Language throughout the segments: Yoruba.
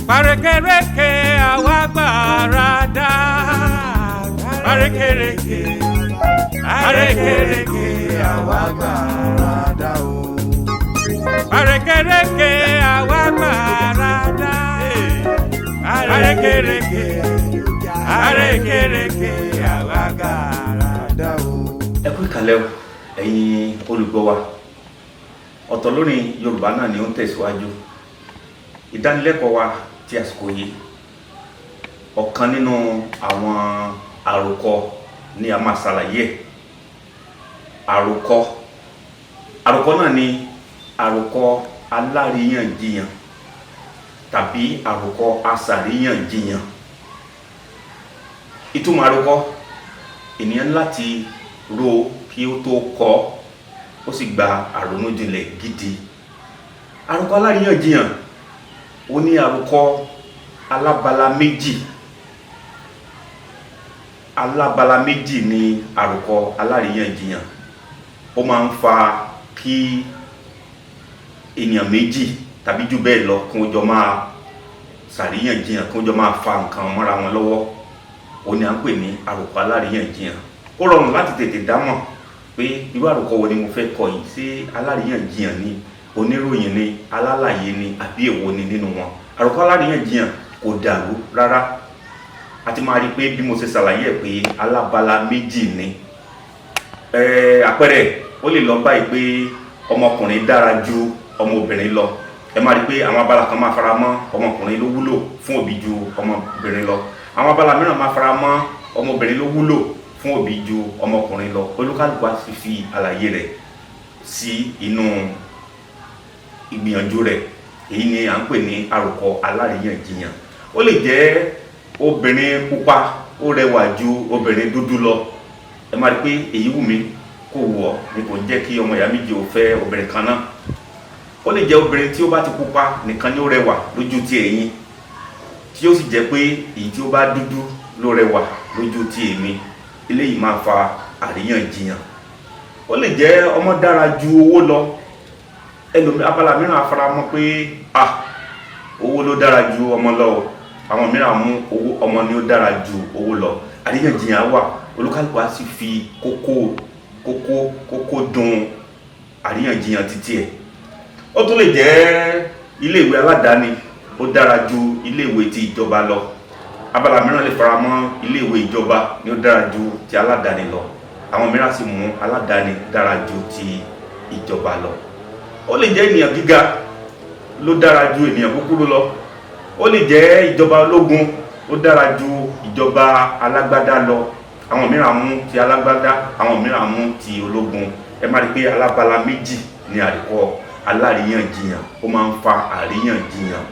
Àrékérekè àwa gbàràdà. Àrékérekè àwa gbàràdà o. Àrékérekè àwa gbàràdà. Àrékérekè àwa gbàràdà o. Ẹ kú ìkàlẹ̀ o ẹ̀yin olùgbọ́ wa. Ọ̀tọ̀ lórí Yorùbá náà ni ó ń tẹ̀síwájú. Ìdánilẹ́kọ̀ọ́ wa ti àsìkò yìí, ọ̀kan nínú àwọn àròkọ ni a máa ṣàlàyé ẹ̀. Àròkọ náà ni àròkọ aláríyànjiyàn tàbí àròkọ aṣàríyànjiyàn. Ìtumọ̀ àròkọ, ènìyàn láti rò kí ó tó kọ, ó sì gba àrònújinlẹ̀ gidi. Àròkọ aláríyànjiyàn ó ní àròkọ alábala méjì ní àròkọ aláríyànjiyàn. Ó máa ń fa kí ènìyàn méjì tàbí jù bẹ́ẹ̀ lọ kí wọ́n jọ máa ṣàríyànjiyàn, kí wọ́n jọ máa fa nǹkan mọ́ra wọn lọ́wọ́. Ó ní à ń pè ní àròkọ aláríyànjiyàn. Ó rọrùn láti tètè dámọ̀ pé irú àròkọ wo ni mo fẹ́ kọ yìí, ṣé aláríyànjiyàn ni, oníròyìn ni, alálàyé ni, àbí èwo ni nínú wọn. Àròkọ aláríyànjiyàn kò dàrú rárá. A ti máa rí pé bí mo ṣe ṣàlàyé ẹ̀ pé alábala méjì ni. Àpẹẹrẹ ó lè lọ báyìí pé ọmọkùnrin dára ju ọmọbìnrin lọ. Ẹ máa rí pé àwọn abala kan máa fara mọ́ ọmọkùnrin ló wúlò fún òbí ju ọmọbìnrin lọ. Àwọn abala mìíràn máa fara mọ́ ọmọbìnrin ló wúlò fún òbí ju ọmọkùnrin lọ. Olúkálùkù á sì fi àlàyé rẹ̀ sí inú ìgbìyànjú rẹ̀. Èyí ni à ń pè ní àròkọ aláríyànjiyàn. Ó lè jẹ́ obìnrin pupa ó rẹwà ju obìnrin dúdú lọ. Ẹ máa rí pé èyí wù mí kò wù ọ́ ni kò jẹ́ kí ọmọ ìyá méjì ò fẹ́ obìnrin kan náà. Ó lè jẹ́ obìnrin tí ó bá ti pupa nìkan ni ó rẹwà lójú ti ẹ̀yin, tí ó sì jẹ́ pé èyí tí ó bá dúdú ló rẹwà lójú ti èmi. Eléyìí máa fa àríyànjiyàn. Ó lè jẹ́ ọmọ dára ju owó lọ. Abala mìíràn afaramọ́ pé owó ló dára ju ọmọ lọ. Àwọn mìíràn mú ọmọ ni ó dára ju owó lọ. Àríyànjiyàn wà. Olúkálùkù á sì fi kókó dùn àríyànjiyàn títí ẹ̀. Ó tún lè jẹ́ iléèwé aládàáni ó dára ju iléèwé ti ìjọba lọ. Abala mìíràn lè faramọ́ iléèwé ìjọba ni ó dára ju ti aládàáni lọ. Àwọn mìíràn sì mú aládàáni dára ju ti ìjọba lọ. Ó lè jẹ́ ènìyàn gíga ló dára ju ènìyàn kúkúrú lọ. Ó lè jẹ́ ìjọba ológun ó dára ju ìjọba alágbádá lọ. Àwọn mìíràn mú ti alágbádá, àwọn mìíràn mú ti ológun. Ẹ máa rí pé alábala méjì ni àròkọ aláríyànjiyàn. Ó máa ń fa àríyànjiyàn.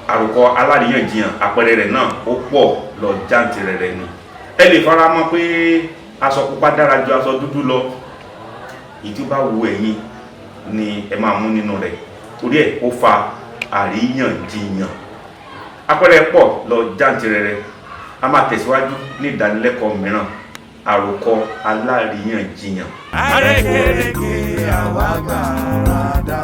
Àròkọ aláríyànjiyàn àpẹẹrẹ rẹ̀ náà ó pọ̀ lọ jàǹtìrẹrẹ ni. Ẹ lè faramọ́ pé aṣọ pupa dára ju aṣọ dúdú lọ. Èyí tí ó bá wù ẹ̀yin ni ẹ máa mú nínú rẹ̀. Torí ẹ̀ ó fa àríyànjiyàn. Àpẹẹrẹ pọ̀ lọ jàǹtìrẹrẹ. A máa tẹ̀síwájú ní ìdánilẹ́kọ̀ọ́ mìíràn. Àròkọ aláríyànjiyàn. Àrékérekè àwa gbàràdà.